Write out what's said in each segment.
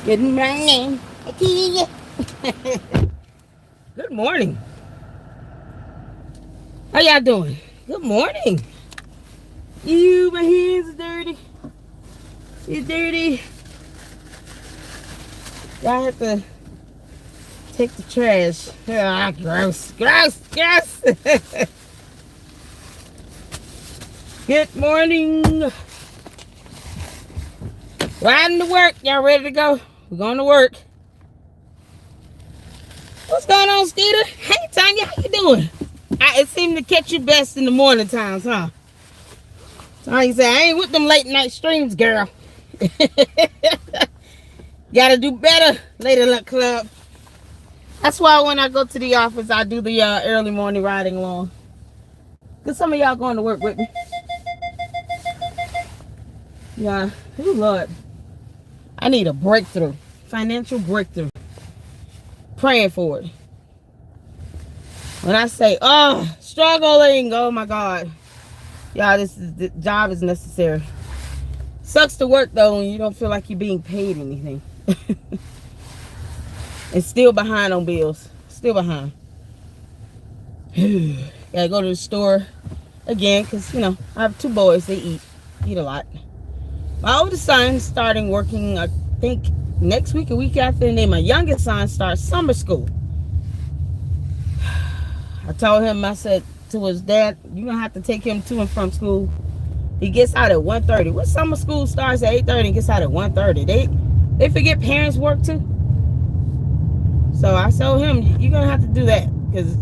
Good morning. Good morning. How y'all doing? Good morning. Ew, my hands are dirty. It's dirty. Y'all have to take the trash. Ah, gross. Gross. Gross. Good morning. Riding to work. Y'all ready to go? We're going to work. What's going on, Skeeter? Hey, Tanya, how you doing? It seemed to catch you best in the morning times, huh? Tanya said, I ain't with them late night streams, girl. Gotta do better, Lady Luck Club. That's why when I go to the office, I do the early morning riding along. Because some of y'all going to work with me. Yeah. Oh, Lord. I need a breakthrough. Financial breakthrough. Praying for it. When I say, oh, struggling, oh my God. Y'all, the job is necessary. Sucks to work though when you don't feel like you're being paid anything. And still behind on bills. Still behind. Gotta go to the store again because, I have 2 boys. They eat a lot. My oldest son is starting working, I think, next week, a week after, and then my youngest son starts summer school. I told him, I said to his dad, you're going to have to take him to and from school. He gets out at 1:30. What summer school starts at 8:30 and gets out at 1:30? They forget parents work too. So I told him, you're going to have to do that because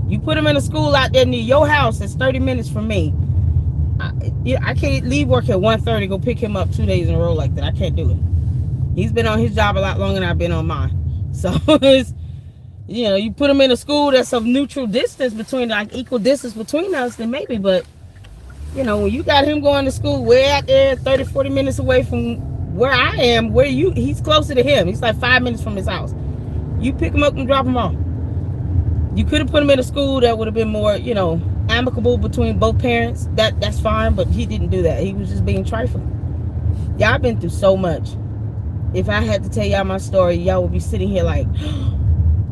you put him in a school out there near your house that's 30 minutes from me. I can't leave work at 1:30, go pick him up 2 days in a row like that. I can't do it. He's been on his job a lot longer than I've been on mine. So, you put him in a school that's of neutral distance between, like equal distance between us, then maybe. But, when you got him going to school way out there, 30, 40 minutes away from where I am, he's closer to him. He's like 5 minutes from his house. You pick him up and drop him off. You could have put him in a school that would have been more, amicable between both parents. That's fine, but he didn't do that. He was just being trifling. Y'all, I've been through so much. If I had to tell y'all my story, y'all would be sitting here like, oh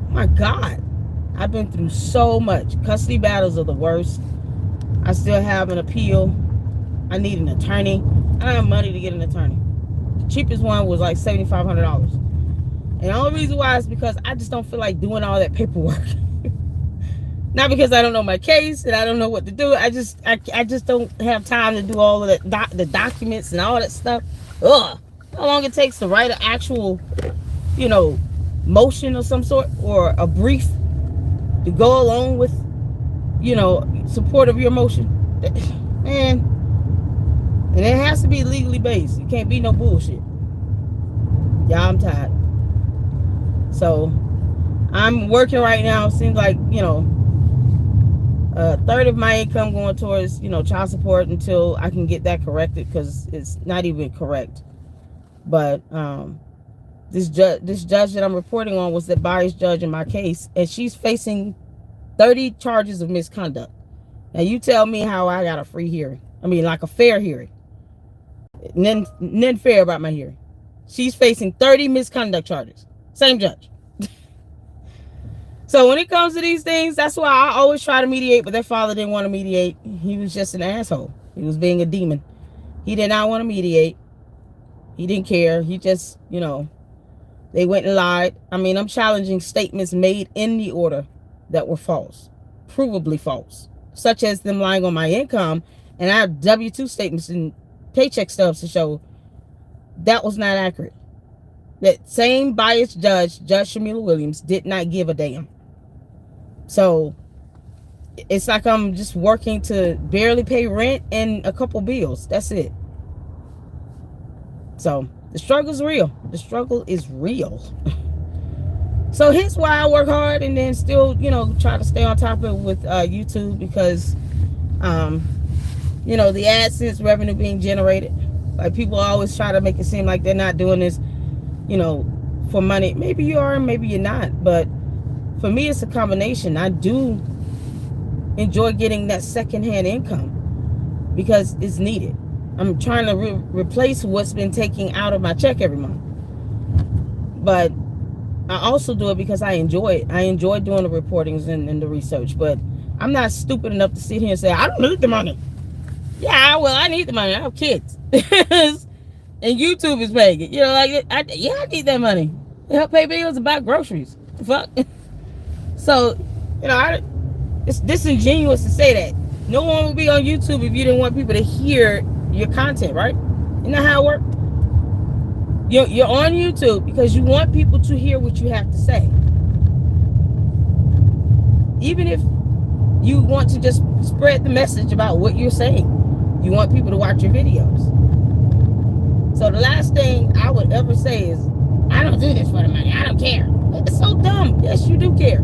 my God. I've been through so much. Custody battles are the worst. I still have an appeal. I need an attorney. I don't have money to get an attorney. The cheapest one was like $7,500. And the only reason why is because I just don't feel like doing all that paperwork. Not because I don't know my case and I don't know what to do. I just don't have time to do all of that, the documents and all that stuff. Ugh. How long it takes to write an actual, motion of some sort or a brief to go along with, support of your motion. Man. And it has to be legally based. It can't be no bullshit. Yeah, I'm tired. So, I'm working right now. Seems like, a third of my income going towards, child support until I can get that corrected because it's not even correct. But this judge that I'm reporting on was the biased judge in my case, and she's facing 30 charges of misconduct. Now you tell me how I got a free hearing. I mean, like a fair hearing. None fair about my hearing. She's facing 30 misconduct charges. Same judge. So when it comes to these things, that's why I always try to mediate, but their father didn't want to mediate. He was just an asshole. He was being a demon. He did not want to mediate. He didn't care. He just, they went and lied. I mean, I'm challenging statements made in the order that were false, provably false, such as them lying on my income. And I have W-2 statements and paycheck stubs to show that was not accurate. That same biased Judge Shamila Williams, did not give a damn. So it's like I'm just working to barely pay rent and a couple bills. That's it. So the struggle's real. The struggle is real. So here's why I work hard and then still, try to stay on top of it with YouTube because, the AdSense revenue being generated. Like people always try to make it seem like they're not doing this, for money. Maybe you are, maybe you're not. But for me, it's a combination. I do enjoy getting that secondhand income because it's needed. I'm trying to replace what's been taken out of my check every month. But I also do it because I enjoy it. I enjoy doing the reportings and the research. But I'm not stupid enough to sit here and say, I don't need the money. Yeah, well, I need the money. I have kids. And YouTube is paying it. You know, like, I need that money to help pay bills and buy groceries. Fuck. So, you know, it's disingenuous to say that. No one would be on YouTube if you didn't want people to hear your content, right? You know how it works? You're on YouTube because you want people to hear what you have to say. Even if you want to just spread the message about what you're saying, you want people to watch your videos. So the last thing I would ever say is, I don't do this for the money. I don't care. It's so dumb. Yes, you do care.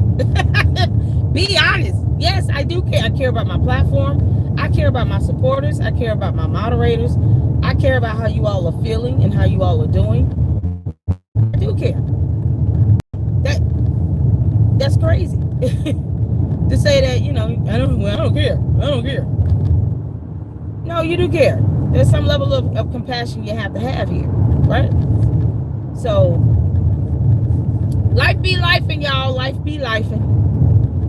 Be honest. Yes, I do care. I care about my platform. I care about my supporters. I care about my moderators. I care about how you all are feeling and how you all are doing. I do care. That's crazy. To say that, you know, I don't care. I don't care. No, you do care. There's some level of compassion you have to have here, right? So, life be lifing, y'all. Life be lifing.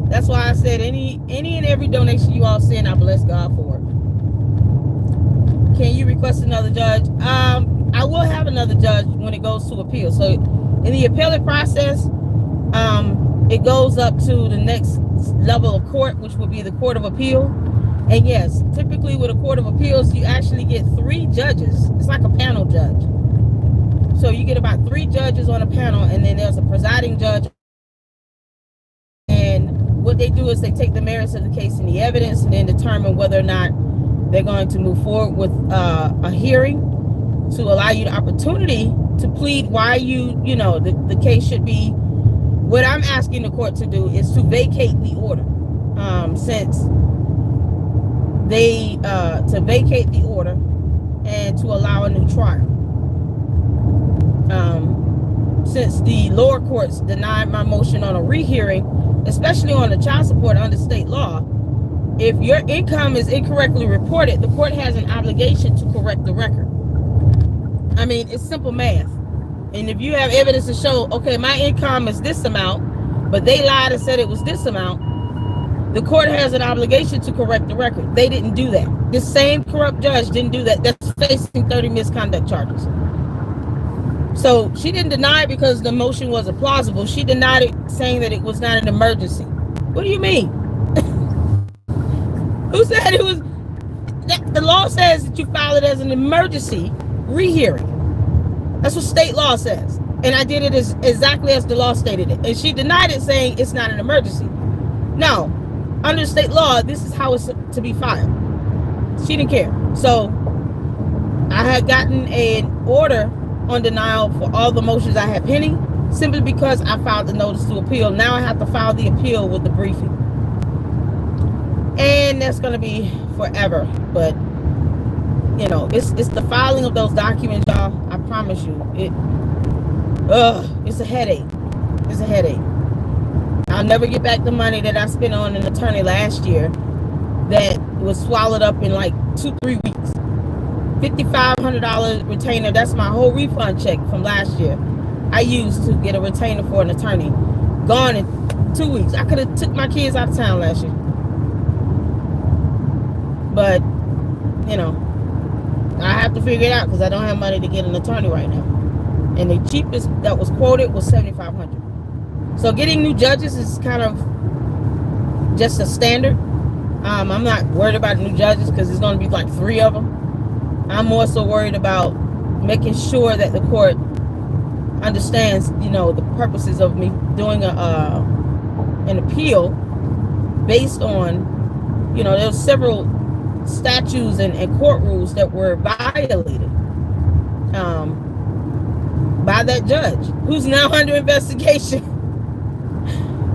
That's why I said any and every donation you all send, I bless God for it. Can you request another judge? I will have another judge when it goes to appeal. So, in the appellate process, it goes up to the next level of court, which will be the Court of Appeal. And yes, typically with a Court of Appeals, you actually get 3 judges. It's like a panel judge. So you get about 3 judges on a panel, and then there's a presiding judge. And what they do is they take the merits of the case and the evidence and then determine whether or not they're going to move forward with a hearing to allow you the opportunity to plead why the case should be. What I'm asking the court to do is to vacate the order, since they to vacate the order and to allow a new trial. Since the lower courts denied my motion on a rehearing, especially on the child support under state law, if your income is incorrectly reported, the court has an obligation to correct the record. I mean, it's simple math. And if you have evidence to show, okay, my income is this amount, but they lied and said it was this amount, the court has an obligation to correct the record. They didn't do that. This same corrupt judge didn't do that. That's facing 30 misconduct charges. So she didn't deny it because the motion wasn't plausible. She denied it saying that it was not an emergency. What do you mean? Who said it was? The law says that you file it as an emergency rehearing. That's what state law says. And I did it exactly as the law stated it. And she denied it saying it's not an emergency. No, under state law, this is how it's to be filed. She didn't care. So I had gotten an order on denial for all the motions I had pending, simply because I filed the notice to appeal. Now I have to file the appeal with the briefing. And that's going to be forever. But, you know, it's the filing of those documents, y'all. I promise you. It's a headache. It's a headache. I'll never get back the money that I spent on an attorney last year that was swallowed up in like 2-3 weeks. $5,500 retainer. That's my whole refund check from last year. I used to get a retainer for an attorney. Gone in 2 weeks. I could have took my kids out of town last year. But, you know, I have to figure it out because I don't have money to get an attorney right now. And the cheapest that was quoted was $7,500. So getting new judges is kind of just a standard. I'm not worried about new judges because there's going to be like 3 of them. I'm more so worried about making sure that the court understands, you know, the purposes of me doing an appeal based on, you know, there's several statutes and court rules that were violated by that judge, who's now under investigation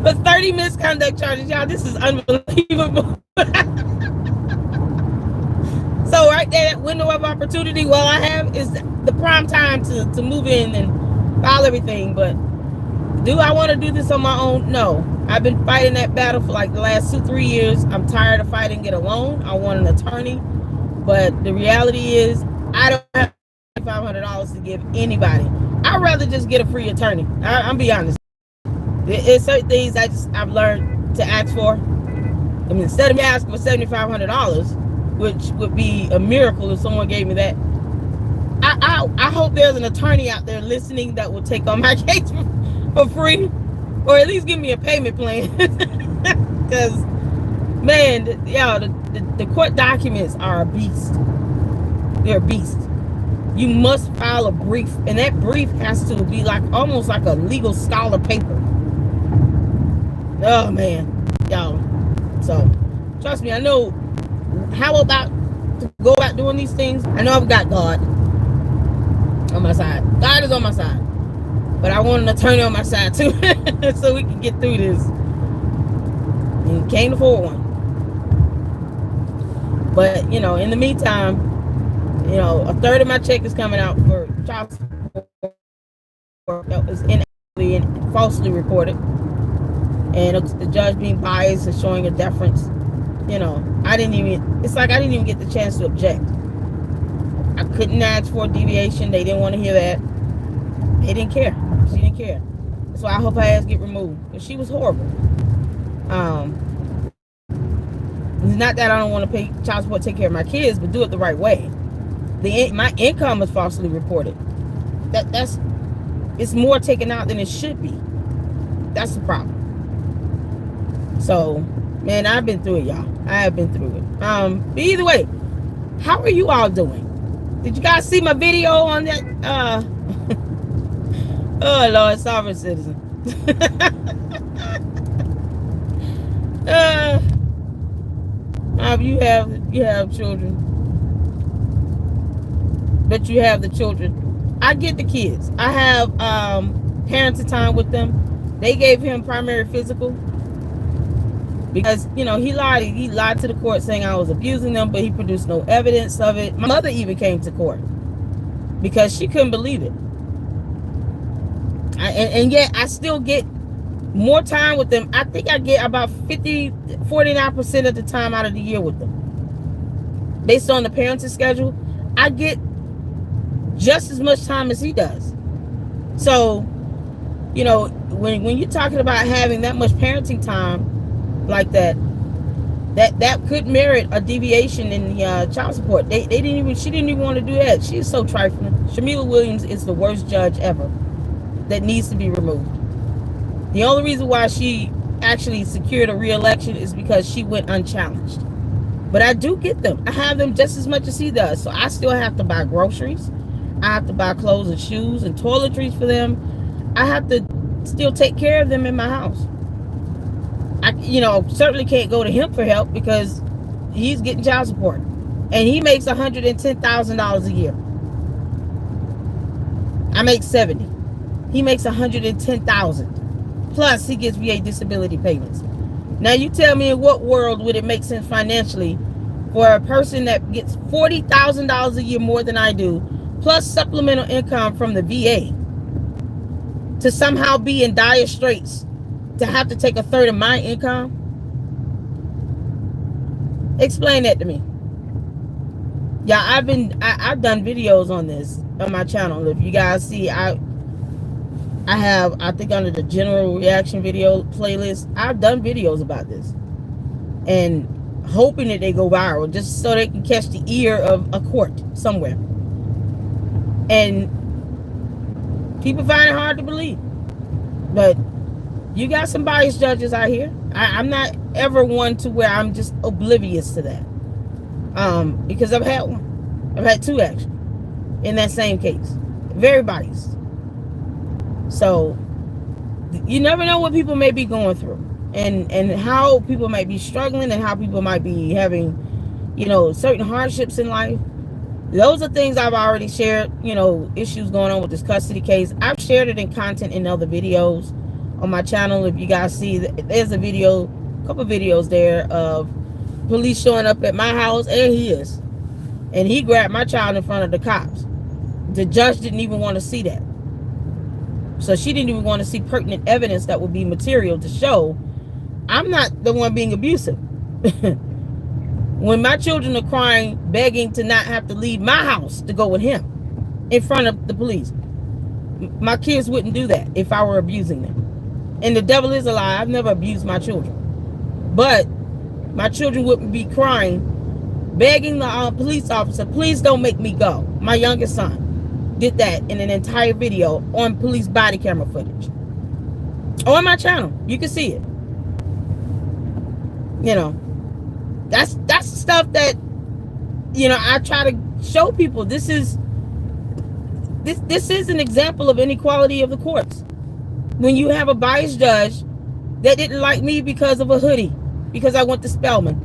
for 30 misconduct charges. Y'all, this is unbelievable. So right there, that window of opportunity, well, I have is the prime time to move in and file everything. But do I want to do this on my own? No. I've been fighting that battle for like the last 2-3 years. I'm tired of fighting get a loan. I want an attorney. But the reality is I don't have $500 to give anybody. I'd rather just get a free attorney. I'm be honest. There's certain things I've learned to ask for. I mean, instead of me asking for $7,500, which would be a miracle if someone gave me that, I hope there's an attorney out there listening that will take on my case for free, or at least give me a payment plan. Because, man, the court documents are a beast. They're a beast. You must file a brief, and that brief has to be like almost like a legal scholar paper. Oh man, y'all. So trust me, I know how about to go about doing these things. I know I've got God on my side. God is on my side, but I want an attorney on my side too, so we can get through this. And can't afford one. But in the meantime, a third of my check is coming out for child support that was inaccurately and falsely reported, and the judge being biased and showing a deference. It's like I didn't even get the chance to object. I couldn't ask for a deviation. They didn't want to hear that. They didn't care. She didn't care. That's why I hope her ass get removed, because she was horrible. It's not that I don't want to pay child support, take care of my kids, but do it the right way. My income is falsely reported. It's more taken out than it should be. That's the problem. So, man, I've been through it, y'all. I have been through it. But either way, how are you all doing? Did you guys see my video on that? Oh Lord, sovereign citizen. You have children. But you have the children. I get the kids. I have parenting time with them. They gave him primary physical because he lied. He lied to the court saying I was abusing them, but he produced no evidence of it. My mother even came to court because she couldn't believe it. And yet I still get more time with them. I think I get about 49% of the time out of the year with them. Based on the parenting schedule, I get just as much time as he does. So, when you're talking about having that much parenting time like that could merit a deviation in the child support. She didn't even want to do that. She is so trifling. Shamila Williams is the worst judge ever that needs to be removed. The only reason why she actually secured a re-election is because she went unchallenged. But I do get them. I have them just as much as he does. So I still have to buy groceries. I have to buy clothes and shoes and toiletries for them. I have to still take care of them in my house. I certainly can't go to him for help because he's getting child support. And he makes $110,000 a year. I make $70,000. He makes $110,000. Plus he gets VA disability payments. Now you tell me, in what world would it make sense financially for a person that gets $40,000 a year more than I do, plus supplemental income from the VA, to somehow be in dire straits, to have to take a third of my income? Explain that to me. Yeah, I've done videos on this on my channel. If you guys see, I think under the general reaction video playlist, I've done videos about this, and hoping that they go viral just so they can catch the ear of a court somewhere. And people find it hard to believe, but you got some biased judges out here. I'm not ever one to where I'm just oblivious to that, because I've had one. I've had two actually in that same case. Very biased. So you never know what people may be going through, and how people might be struggling, and how people might be having certain hardships in life. Those are things I've already shared, issues going on with this custody case. I've shared it in content in other videos on my channel. If you guys see, there's a couple videos there of police showing up at my house, and he grabbed my child in front of the cops. The judge didn't even want to see that. So she didn't even want to see pertinent evidence that would be material to show I'm not the one being abusive. When my children are crying, begging to not have to leave my house to go with him in front of the police. My kids wouldn't do that if I were abusing them. And the devil is a lie. I've never abused my children. But my children wouldn't be crying, begging the police officer, please don't make me go. My youngest son did that in an entire video on police body camera footage. On my channel. You can see it. You know, that's stuff that, you know, I try to show people. This is an example of inequality of the courts. When you have a biased judge that didn't like me because of a hoodie, because I went to Spelman,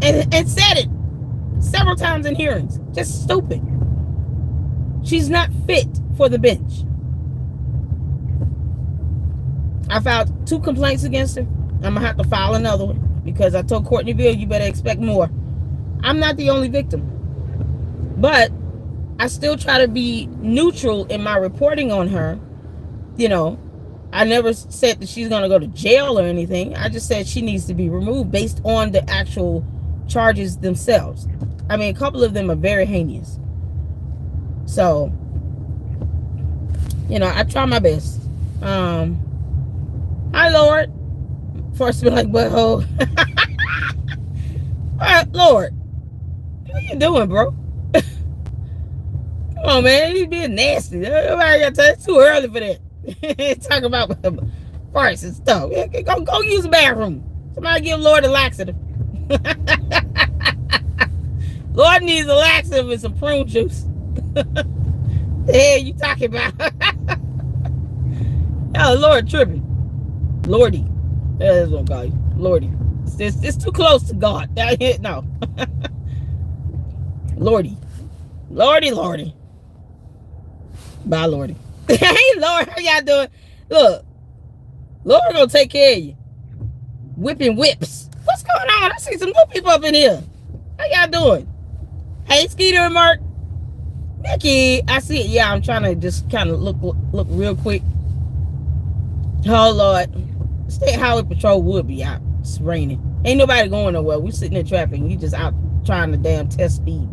and said it several times in hearings. Just stupid. She's not fit for the bench. I filed 2 complaints against her. I'm going to have to file another one because I told Courtney Ville, you better expect more. I'm not the only victim. But I still try to be neutral in my reporting on her. You know, I never said that she's going to go to jail or anything. I just said she needs to be removed based on the actual charges themselves. I mean, a couple of them are very heinous. So, you know, I try my best. Hi, Lord. First, be like, butthole. All right, Lord. What you doing, bro? Come on, man. You being nasty. Everybody got time. It's too early for that. Talk about farts and stuff. Go use the bathroom. Somebody give Lord a laxative. Lord needs a laxative and some prune juice. The hell you talking about? Oh, Lord tripping. Lordy. That's what I'm calling you. Lordy. It's too close to God. No. Lordy. Lordy. Bye, Lordy. Hey, Lord, how y'all doing? Look. Lord gonna take care of you. Whipping whips. What's going on? I see some new people up in here. How y'all doing? Hey, Skeeter and Mark. Nikki, I see it. Yeah, I'm trying to just kind of look real quick. Oh, Lord. State Highway Patrol would be out. It's raining. Ain't nobody going nowhere. We sitting in traffic and you just out trying to damn test speed.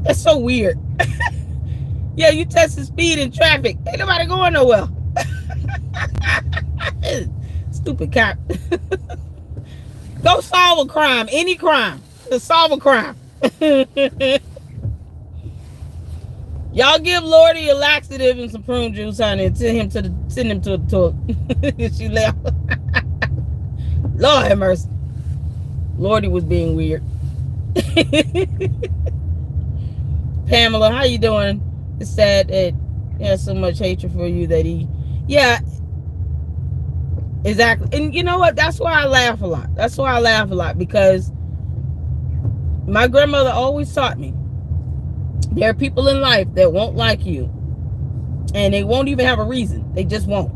That's so weird. Yeah, you testing speed in traffic. Ain't nobody going nowhere. Stupid cop. Go solve a crime. Any crime. Just solve a crime. Y'all give Lordy a laxative and some prune juice, honey, and send him to the toilet. She left. Lord have mercy. Lordy was being weird. Pamela, how you doing? It's sad that he has so much hatred for you that he... Yeah. Exactly. And you know what? That's why I laugh a lot. Because my grandmother always taught me there are people in life that won't like you. And they won't even have a reason. They just won't.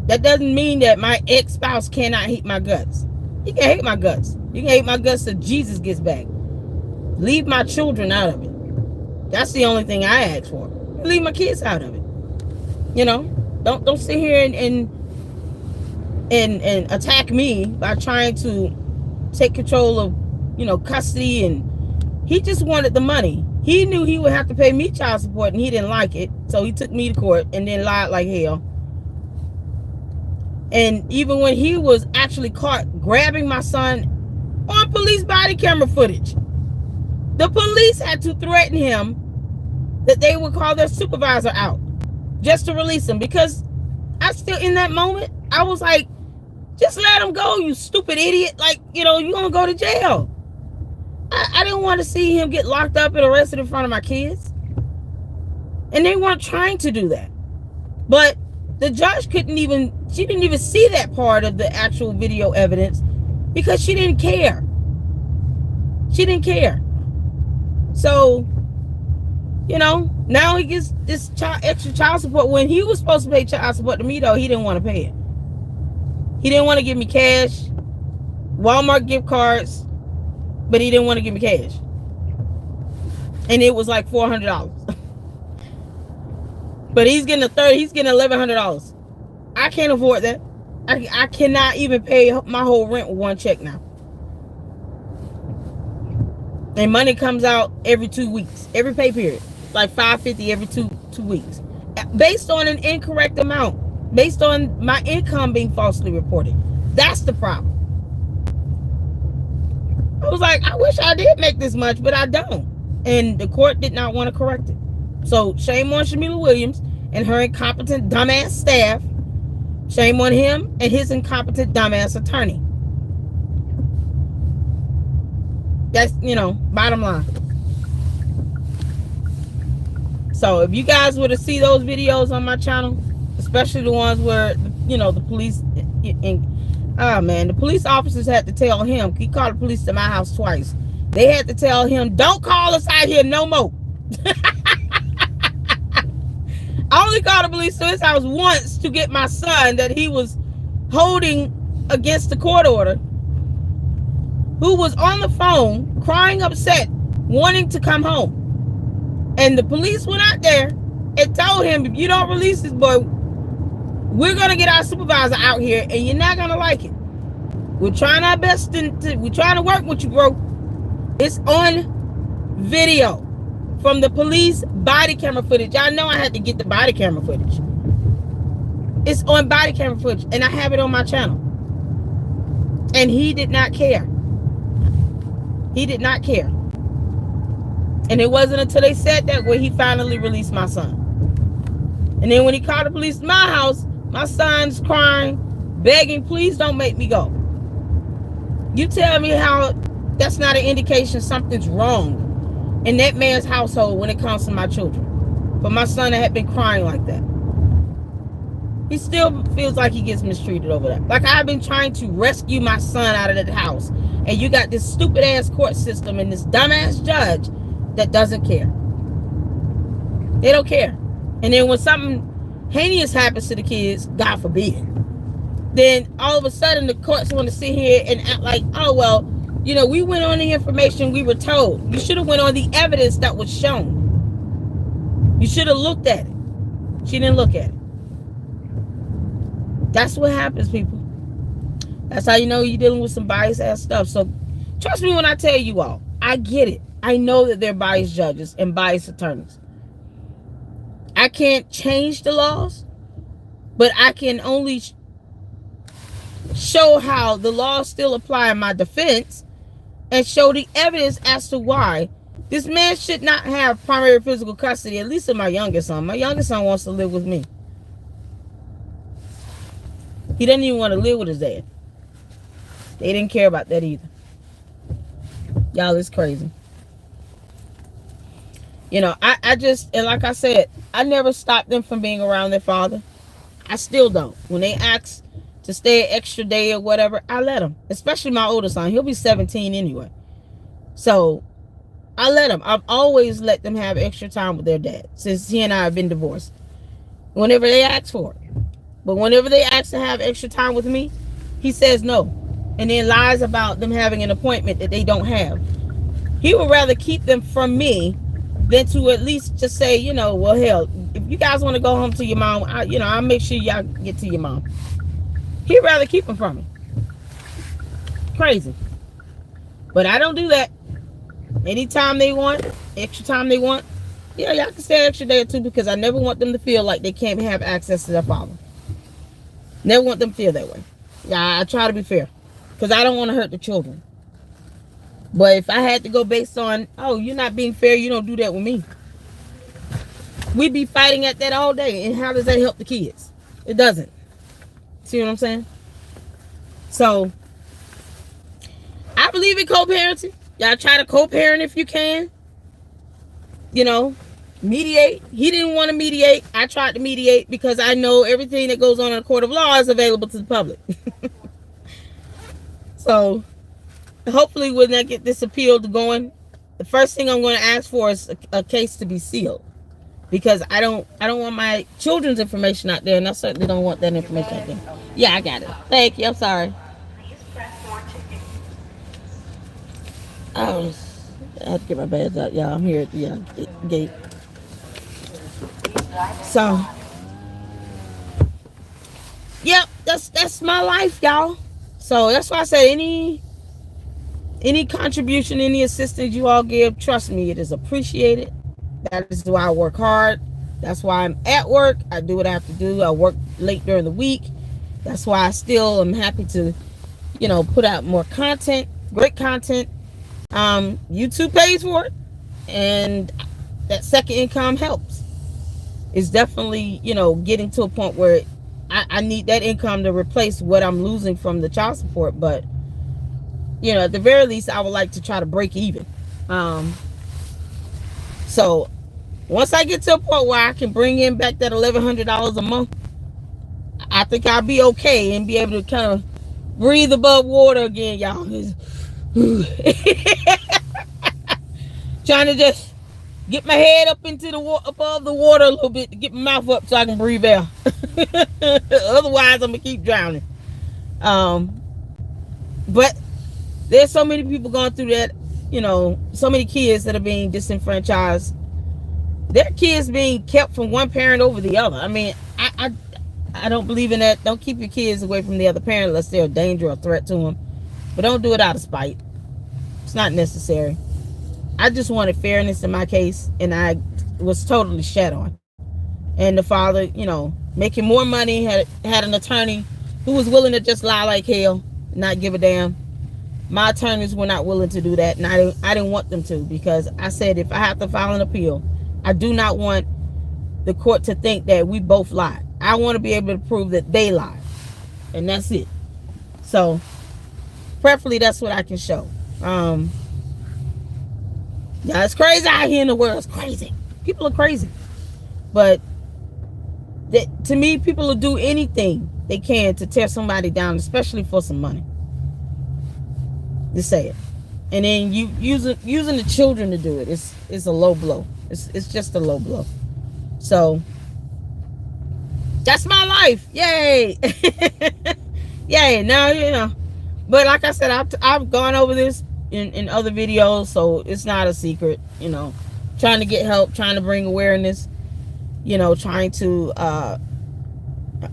That doesn't mean that my ex-spouse cannot hate my guts. He can hate my guts. You can hate my guts till Jesus gets back. Leave my children out of it. That's the only thing I ask for. Leave my kids out of it. You know? Don't sit here and attack me by trying to take control of, you know, custody. And he just wanted the money. He knew he would have to pay me child support and he didn't like it. So he took me to court and then lied like hell. And even when he was actually caught grabbing my son on police body camera footage, the police had to threaten him that they would call their supervisor out just to release him. Because I still, in that moment, I was like, just let him go, you stupid idiot. Like, you know, you're going to go to jail. I didn't want to see him get locked up and arrested in front of my kids. And they weren't trying to do that. But the judge she didn't even see that part of the actual video evidence because she didn't care. She didn't care. So, you know, now he gets this extra child support. When he was supposed to pay child support to me, though, he didn't want to pay it. He didn't want to give me cash, Walmart gift cards, but he didn't want to give me cash. And it was like $400. But he's getting $1,100. I can't afford that. I cannot even pay my whole rent with one check now. And money comes out every 2 weeks, every pay period, like $550 every two weeks, based on an incorrect amount, based on my income being falsely reported. That's the problem. I was like, I wish I did make this much, but I don't. And the court did not want to correct it. So shame on Shamila Williams and her incompetent dumbass staff. Shame on him and his incompetent dumbass attorney. That's, bottom line. So if you guys were to see those videos on my channel, especially the ones where, the police, the police officers had to tell him, he called the police to my house twice. They had to tell him, don't call us out here no more. I only called the police to his house once to get my son that he was holding against the court order, who was on the phone crying upset, wanting to come home. And the police went out there and told him, if you don't release this boy, we're going to get our supervisor out here and you're not going to like it. We're trying our best we're trying to work with you, bro. It's on video from the police body camera footage. I know I had to get the body camera footage. It's on body camera footage and I have it on my channel. And he did not care. He did not care. And it wasn't until they said that where he finally released my son. And then when he called the police to my house, my son's crying, begging, please don't make me go. You tell me how that's not an indication something's wrong in that man's household when it comes to my children. But my son had been crying like that. He still feels like he gets mistreated over that. Like I've been trying to rescue my son out of that house. And you got this stupid ass court system and this dumbass judge that doesn't care. They don't care. And then when something heinous happens to the kids, God forbid, then all of a sudden the courts want to sit here and act like, oh, well, we went on the information we were told. You should have went on the evidence that was shown. You should have looked at it. She didn't look at it. That's what happens, people. That's how you know you're dealing with some biased ass stuff. So trust me when I tell you all, I get it. I know that they're biased judges and biased attorneys. I can't change the laws, but I can only show how the laws still apply in my defense and show the evidence as to why this man should not have primary physical custody, at least of my youngest son. My youngest son wants to live with me. He doesn't even want to live with his dad. They didn't care about that either. Y'all, it's crazy. I just, and like I said, I never stopped them from being around their father. I still don't. When they ask to stay an extra day or whatever, I let them. Especially my oldest son. He'll be 17 anyway. So, I let them. I've always let them have extra time with their dad since he and I have been divorced. Whenever they ask for it. But whenever they ask to have extra time with me, he says no. And then lies about them having an appointment that they don't have. He would rather keep them from me than to at least just say, well, hell, if you guys want to go home to your mom, I'll make sure y'all get to your mom. He'd rather keep them from me. Crazy. But I don't do that. Anytime they want, extra time they want, y'all can stay an extra day or two because I never want them to feel like they can't have access to their father. Never want them to feel that way. Yeah, I try to be fair because I don't want to hurt the children. But if I had to go based on, oh, you're not being fair, you don't do that with me, we'd be fighting at that all day. And how does that help the kids? It doesn't. See what I'm saying? So, I believe in co-parenting. Y'all try to co-parent if you can. Mediate. He didn't want to mediate. I tried to mediate because I know everything that goes on in a court of law is available to the public. So, hopefully when I get this appeal going, the first thing I'm going to ask for is a case to be sealed. Because I don't want my children's information out there, and I certainly don't want that information out there. Yeah, I got it. Thank you. I'm sorry. I have to get my bags out, y'all. I'm here at the gate. So, yep, that's my life, y'all. So that's why I said Any contribution, any assistance you all give, trust me, it is appreciated. That is why I work hard. That's why I'm at work. I do what I have to do. I work late during the week. That's why I still am happy to, put out more content, great content. YouTube pays for it, and that second income helps. It's definitely, getting to a point where I need that income to replace what I'm losing from the child support. But, at the very least, I would like to try to break even. So once I get to a point where I can bring in back that $1,100 a month, I think I'll be okay and be able to kind of breathe above water again, y'all. Trying to just get my head up into the above the water a little bit to get my mouth up so I can breathe air. Otherwise, I'm gonna keep drowning. But there's so many people going through that. So many kids that are being disenfranchised. Their kids being kept from one parent over the other. I mean, I don't believe in that. Don't keep your kids away from the other parent unless they're a danger or a threat to them. But don't do it out of spite. It's not necessary. I just wanted fairness in my case, and I was totally shat on. And the father, making more money, had an attorney who was willing to just lie like hell, not give a damn. My attorneys were not willing to do that, and I didn't want them to, because I said if I have to file an appeal, I do not want the court to think that we both lied. I want to be able to prove that they lied, and that's it. So, preferably, that's what I can show. Yeah, it's crazy out here in the world. It's crazy. People are crazy. But to me, people will do anything they can to tear somebody down, especially for some money. Just say it. And then you using the children to do it. It's a low blow. It's just a low blow. So that's my life. Yay. Yay. Now, but like I said, I've gone over this in other videos, so it's not a secret. Trying to get help, trying to bring awareness, trying to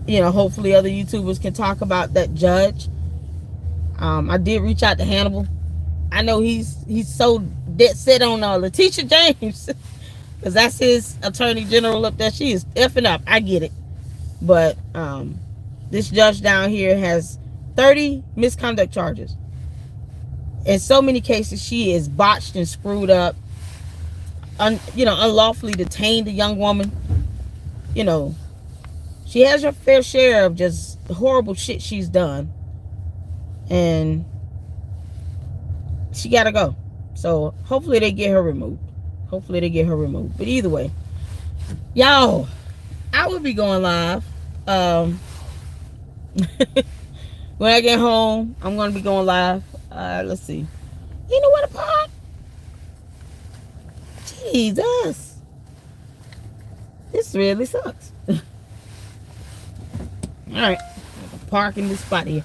hopefully other YouTubers can talk about that judge. I did reach out to Hannibal. I know he's so dead set on Letitia James, because that's his attorney general up there. She is effing up. I get it. But this judge down here has 30 misconduct charges. In so many cases, she is botched and screwed up. Unlawfully detained a young woman. She has her fair share of just horrible shit she's done. And she gotta go. So hopefully they get her removed. But either way, y'all, I will be going live. When I get home, I'm gonna be going live. Let's see. You know what, a park? Jesus, this really sucks. All right, park in this spot here.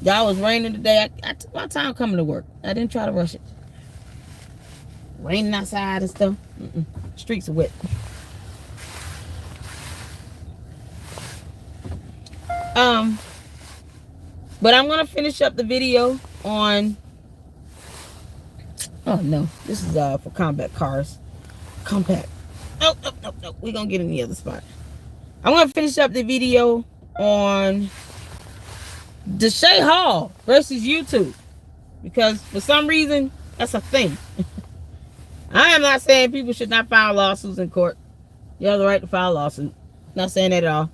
Y'all, was raining today. I took my time coming to work. I didn't try to rush it. Raining outside and stuff. Streets are wet. But I'm gonna finish up the video on. Oh no, this is for combat cars. Compact. No. We're gonna get in the other spot. I'm gonna finish up the video on Deshae Hall versus YouTube, because for some reason that's a thing. I am not saying people should not file lawsuits in court. You have the right to file a lawsuit. Not saying that at all.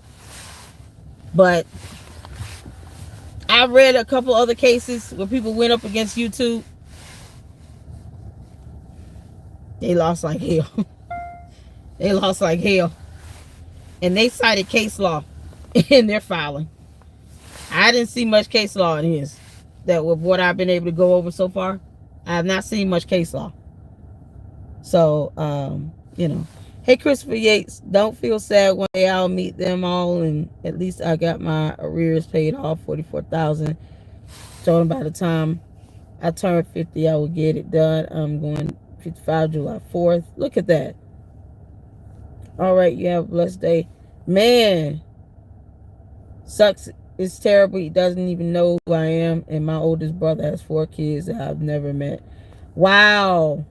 But I've read a couple other cases where people went up against YouTube. They lost like hell. They lost like hell. And they cited case law in their filing. I didn't see much case law in his. That with what I've been able to go over so far, I have not seen much case law. So, hey, Christopher Yates, don't feel sad. One day I'll meet them all, and at least I got my arrears paid off, $44,000. So by the time I turn 50, I will get it done. I'm going 55 July 4th. Look at that. All right, you have a blessed day. Man, sucks It's terrible. He doesn't even know who I am. And my oldest brother has 4 kids that I've never met. Wow.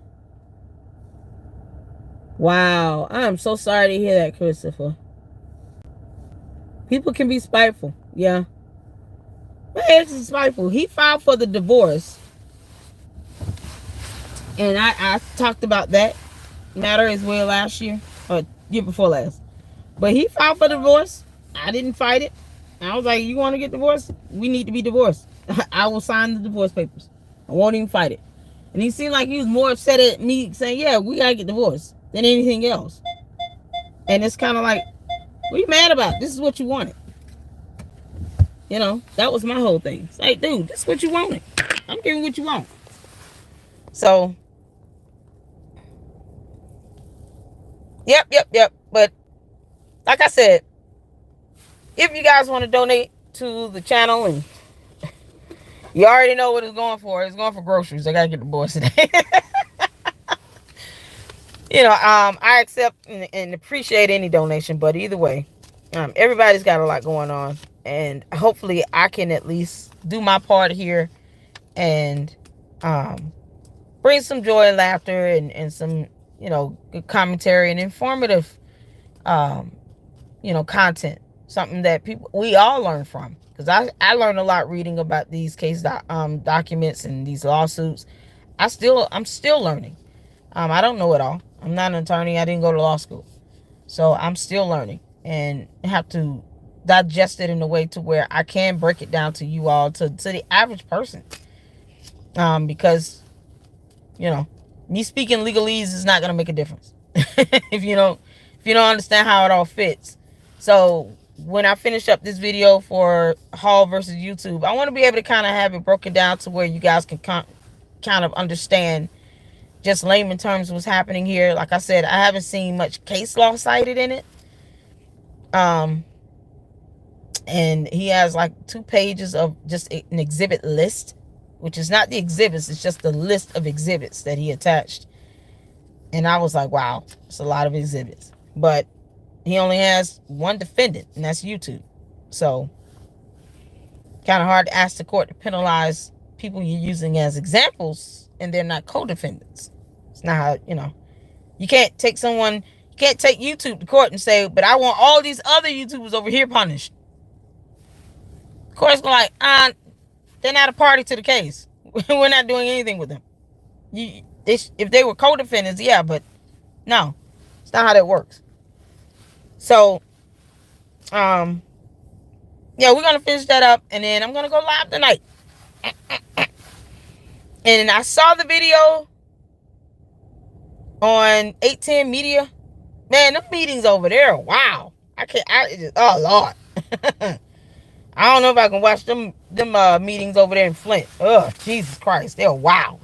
Wow. I am so sorry to hear that, Christopher. People can be spiteful. Yeah. My ex is spiteful. He filed for the divorce. And I talked about that matter as well last year. Or year before last. But he filed for divorce. I didn't fight it. I was like, you want to get divorced? We need to be divorced. I will sign the divorce papers. I won't even fight it. And he seemed like he was more upset at me saying, yeah, we got to get divorced than anything else. And it's kind of like, what are you mad about? This is what you wanted. You know, that was my whole thing. It's like, dude, this is what you wanted. I'm giving what you want. So, yep. But, like I said, if you guys want to donate to the channel, and you already know what it's going for. It's going for groceries. I got to get the boys today. You know, I accept and appreciate any donation, but either way, everybody's got a lot going on, and hopefully I can at least do my part here and bring some joy and laughter and some, you know, good commentary and informative, you know, content, something that we all learn from, because I learned a lot reading about these case documents and these lawsuits. I'm still learning. I don't know it all. I'm not an attorney. I didn't go to law school. So I'm still learning and have to digest it in a way to where I can break it down to you all, to the average person. Because, you know, me speaking legalese is not going to make a difference if you don't understand how it all fits. So when I finish up this video for Hall versus YouTube, I want to be able to kind of have it broken down to where you guys can kind of understand just layman terms what's happening here. Like I said, I haven't seen much case law cited in it. And he has like 2 pages of just an exhibit list, which is not the exhibits, it's just the list of exhibits that he attached. And I was like, wow, it's a lot of exhibits. But he only has 1 defendant, and that's YouTube. So kind of hard to ask the court to penalize people you're using as examples and they're not co-defendants. It's not how, you know, you can't take YouTube to court and say, but I want all these other YouTubers over here punished. The court's going like, they're not a party to the case. We're not doing anything with them. If they were co-defendants, yeah, but no, it's not how that works. So, yeah, we're going to finish that up, and then I'm going to go live tonight. And I saw the video on 810 Media. Man, them meetings over there, wow. Oh, Lord. I don't know if I can watch them meetings over there in Flint. Oh, Jesus Christ, they're wild.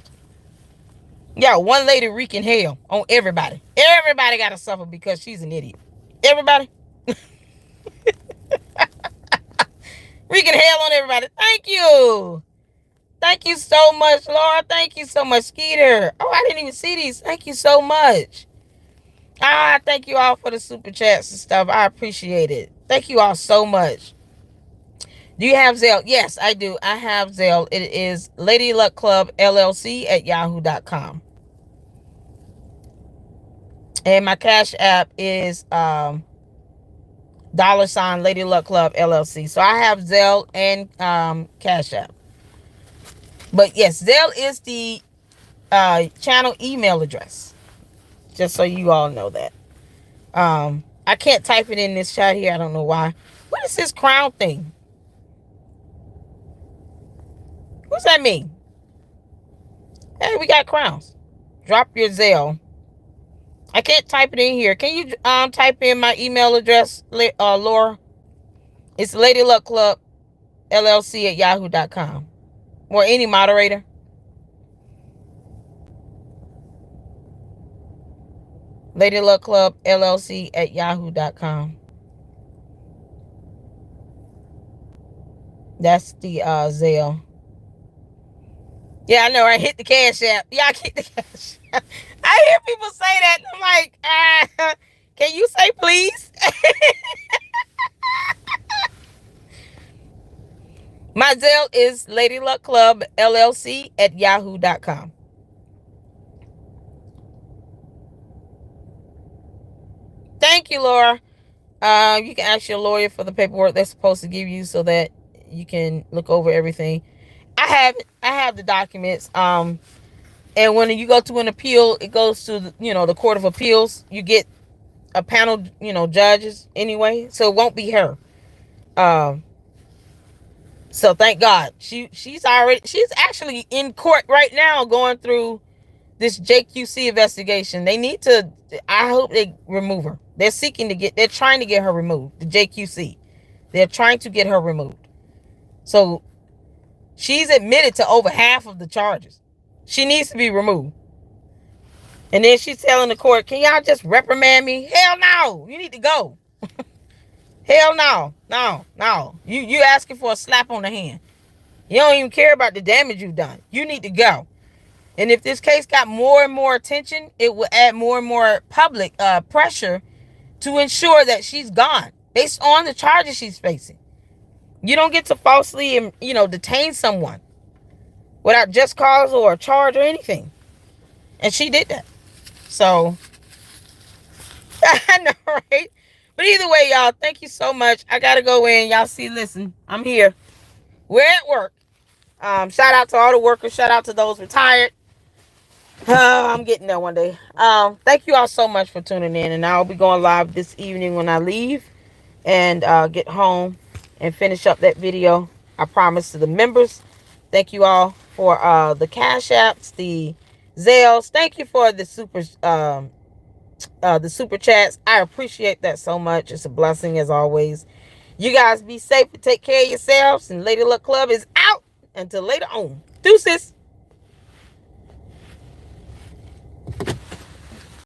Yeah, one lady wreaking hell on everybody. Everybody got to suffer because she's an idiot. Everybody. Wreaking hell on everybody. Thank you. Thank you so much, Laura. Thank you so much, Skeeter. Oh, I didn't even see these. Thank you so much. Thank you all for the super chats and stuff. I appreciate it. Thank you all so much. Do you have Zelle? Yes, I do. I have Zelle. It is LadyLuckClubLLC at yahoo.com. And my Cash App is $LadyLuckClubLLC. So I have Zelle and Cash App. But yes, Zelle is the channel email address. Just so you all know that. I can't type it in this chat here. I don't know why. What is this crown thing? What's that mean? Hey, we got crowns. Drop your Zelle. I can't type it in here. Can you type in my email address, Laura? It's LadyLuckClubLLC at yahoo.com. Or any moderator. LadyLuckClubLLC at yahoo.com. That's the Zelle. Yeah, I know, right? Hit the Cash App. Yeah, I hit the Cash App. I hear people say that. And I'm like, can you say please? My Zelle is LadyLuckClubLLC at yahoo.com. Thank you, Laura. You can ask your lawyer for the paperwork they're supposed to give you so that you can look over everything. I have the documents. And when you go to an appeal, it goes to the Court of Appeals. You get a panel, judges anyway, so it won't be her. So thank God she's actually in court right now going through this JQC investigation. I hope they remove her. They're trying to get her removed. The JQC. They're trying to get her removed. So she's admitted to over half of the charges. She needs to be removed. And then she's telling the court, can y'all just reprimand me? Hell no. You need to go. Hell no. No. You asking for a slap on the hand. You don't even care about the damage you've done. You need to go. And if this case got more and more attention, it will add more and more public pressure to ensure that she's gone based on the charges she's facing. You don't get to falsely, detain someone without just cause or a charge or anything. And she did that. So, I know, right? But either way, y'all, thank you so much. I got to go in. Y'all see, listen, I'm here. We're at work. Shout out to all the workers. Shout out to those retired. I'm getting there one day. Thank you all so much for tuning in. And I'll be going live this evening when I leave and get home and finish up that video. I promise to the members. Thank you all for the Cash Apps, the Zelles. Thank you for the super chats. I appreciate that so much. It's a blessing as always. You guys be safe and take care of yourselves. And Lady Luck Club is out until later on. Deuces.